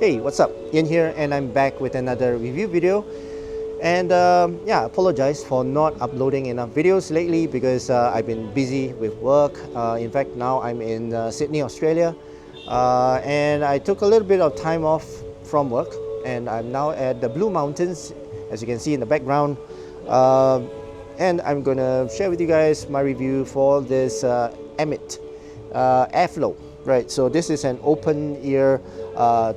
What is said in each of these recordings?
Hey, what's up? Ian here, and I'm back with another review video. And yeah, apologize for not uploading enough videos lately because I've been busy with work. In fact, now I'm in Sydney, Australia, and I took a little bit of time off from work, and I'm now at the Blue Mountains, as you can see in the background. And I'm gonna share with you guys my review for this Emeet Airflow. Right, so this is an open ear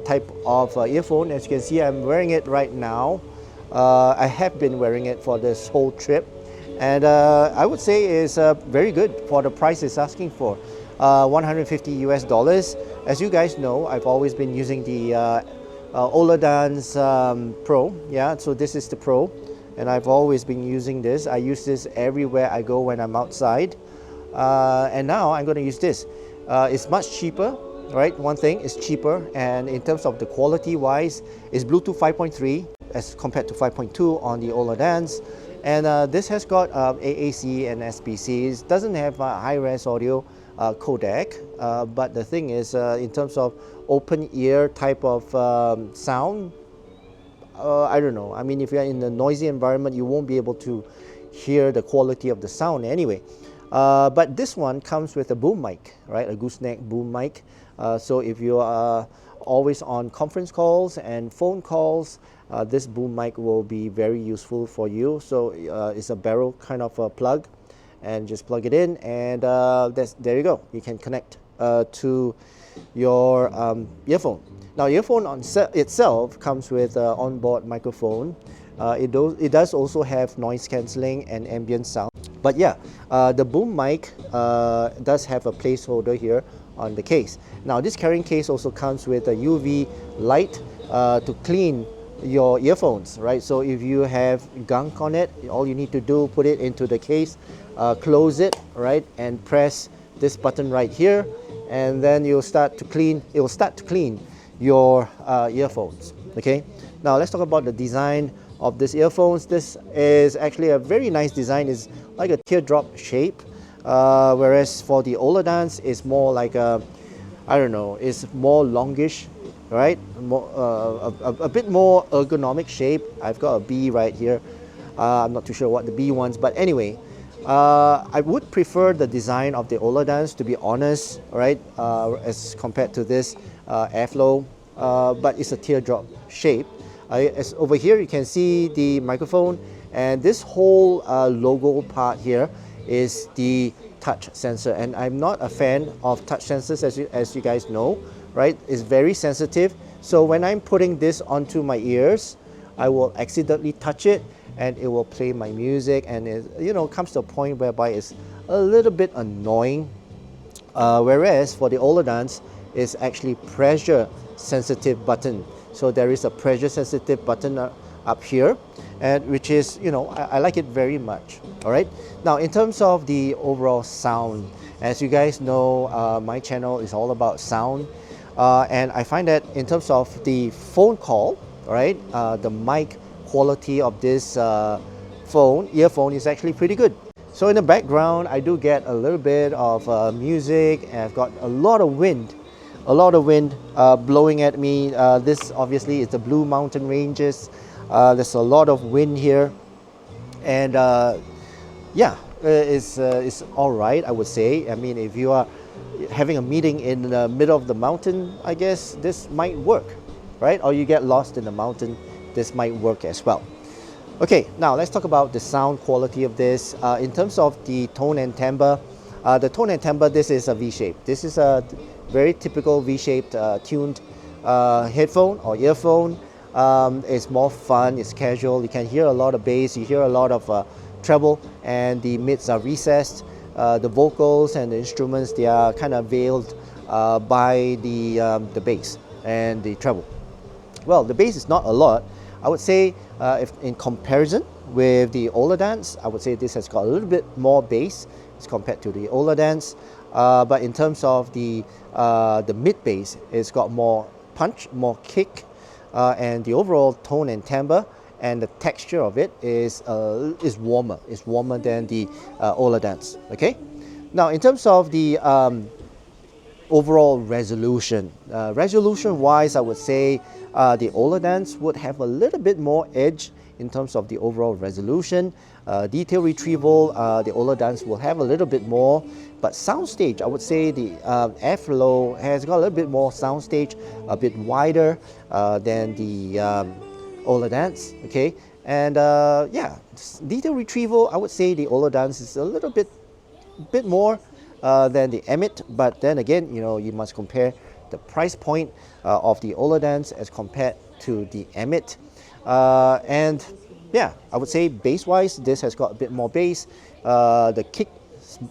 type of earphone. As you can see, I'm wearing it right now. I have been wearing it for this whole trip, and I would say it's very good for the price it's asking for, $150 US. As you guys know, I've always been using the Oladance Pro. Yeah, so this is the Pro, and I've always been using this. I use this everywhere I go when I'm outside, and now I'm going to use this. It's much cheaper, right? One thing is cheaper, and in terms of the quality wise, it's Bluetooth 5.3 as compared to 5.2 on the Oladance, and this has got AAC and SBC. It doesn't have a high-res audio codec, but the thing is, in terms of open ear type of sound, I don't know. I mean, if you're in a noisy environment, you won't be able to hear the quality of the sound anyway. But this one comes with a boom mic, right? A gooseneck boom mic. So if you are always on conference calls and phone calls, this boom mic will be very useful for you. So it's a barrel kind of a plug, and just plug it in, and there you go. You can connect to your earphone. Now, earphone itself comes with an onboard microphone. It does also have noise cancelling and ambient sound. But yeah, the boom mic does have a placeholder here on the case. Now, this carrying case also comes with a UV light to clean your earphones, right? So if you have gunk on it, all you need to do, put it into the case, close it, right, and press this button right here, and then you'll start to clean. It will start to clean your earphones. Okay. Now let's talk about the design of this earphones. This is actually a very nice design. It's like a teardrop shape, whereas for the Oladance it's more like a, I don't know, it's more longish, right? More, a bit more ergonomic shape. I've got a B right here. I'm not too sure what the B ones, but anyway, I would prefer the design of the Oladance, to be honest, right? As compared to this Airflow, but it's a teardrop shape. As over here you can see the microphone, and this whole logo part here is the touch sensor, and I'm not a fan of touch sensors, as you guys know, right? It's very sensitive, so when I'm putting this onto my ears, I will accidentally touch it and it will play my music, and it, you know, comes to a point whereby it's a little bit annoying, whereas for the Oladance it's actually pressure sensitive button. So there is a pressure sensitive button up here, and which is, you know, I like it very much. All right. Now, in terms of the overall sound, as you guys know, my channel is all about sound, and I find that in terms of the phone call, all right, the mic quality of this earphone is actually pretty good. So in the background, I do get a little bit of music, and I've got a lot of wind. Blowing at me. This obviously is the Blue Mountain Ranges. There's a lot of wind here, and yeah, it's all right, I would say. I mean, if you are having a meeting in the middle of the mountain, I guess this might work, right? Or you get lost in the mountain, this might work as well. Okay, now let's talk about the sound quality of this. In terms of the tone and timbre, this is a V-shape. This is a very typical V-shaped tuned headphone or earphone. It's more fun, it's casual. You can hear a lot of bass, you hear a lot of treble, and the mids are recessed. The vocals and the instruments, they are kind of veiled by the bass and the treble. Well, the bass is not a lot. I would say, if in comparison with the Oladance, I would say this has got a little bit more bass as compared to the Oladance. But in terms of the mid bass, it's got more punch, more kick, and the overall tone and timbre and the texture of it is warmer. It's warmer than the Oladance. Okay. Now, in terms of the overall resolution. Resolution wise, I would say the Olodans would have a little bit more edge in terms of the overall resolution. Detail retrieval, the Olodans will have a little bit more, but soundstage, I would say the Airflow has got a little bit more soundstage, a bit wider than the Olodans, okay? And yeah, detail retrieval, I would say the Olodans is a little bit more than the Emeet, but then again, you know, you must compare the price point of the Olodans as compared to the Emeet. And yeah, I would say bass-wise, this has got a bit more bass. The kick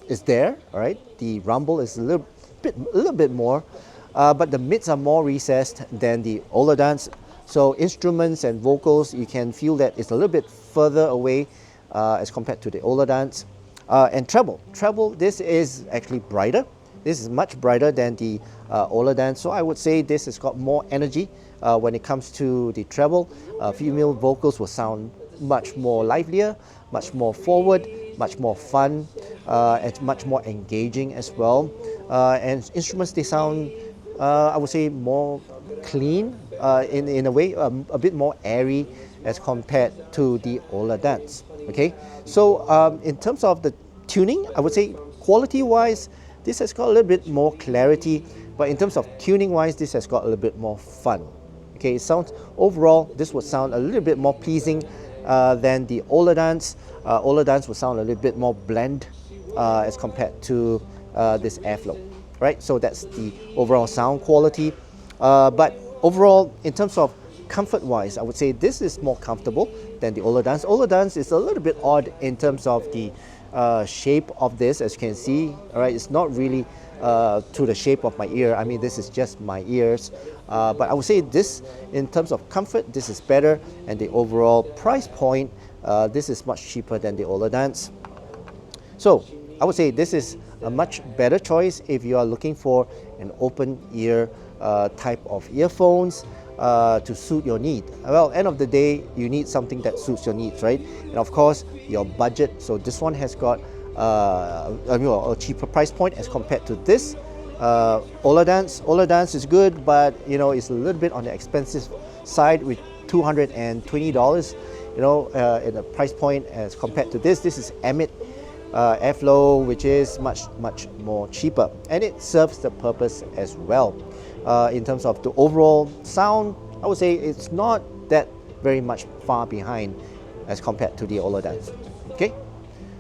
is there, all right? The rumble is a little bit more, but the mids are more recessed than the Olodans. So instruments and vocals, you can feel that it's a little bit further away as compared to the Olodans. And treble, this is actually brighter. This is much brighter than the Olodans. So I would say this has got more energy when it comes to the treble. Female vocals will sound much more livelier, much more forward, much more fun, and much more engaging as well. And instruments, they sound, I would say, more clean in a way, a bit more airy as compared to the Olodans. Okay, so in terms of the tuning, I would say quality-wise, this has got a little bit more clarity, but in terms of tuning-wise, this has got a little bit more fun. Okay, it sounds overall, this would sound a little bit more pleasing than the Olodans. Olodans would sound a little bit more blend as compared to this Airflow, right? So that's the overall sound quality. But overall, in terms of comfort-wise, I would say this is more comfortable than the Olodans. Olodans is a little bit odd in terms of the shape of this, as you can see. All right, it's not really to the shape of my ear. I mean, this is just my ears. But I would say this, in terms of comfort, this is better, and the overall price point, this is much cheaper than the Olodans. So I would say this is a much better choice if you are looking for an open ear type of earphones to suit your need. Well, end of the day, you need something that suits your needs, right? And of course, your budget. So this one has got a cheaper price point as compared to this Olodans. Olodans is good, but you know, it's a little bit on the expensive side with $220. You know, in a price point as compared to this. This is Emeet Airflow, which is much more cheaper, and it serves the purpose as well. In terms of the overall sound, I would say it's not that very much far behind as compared to the Olodans. Okay,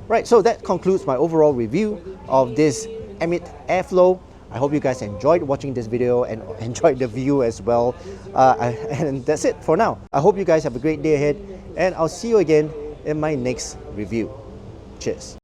right. So that concludes my overall review of this Emeet Airflow. I hope you guys enjoyed watching this video and enjoyed the view as well. And that's it for now. I hope you guys have a great day ahead, and I'll see you again in my next review. Cheers.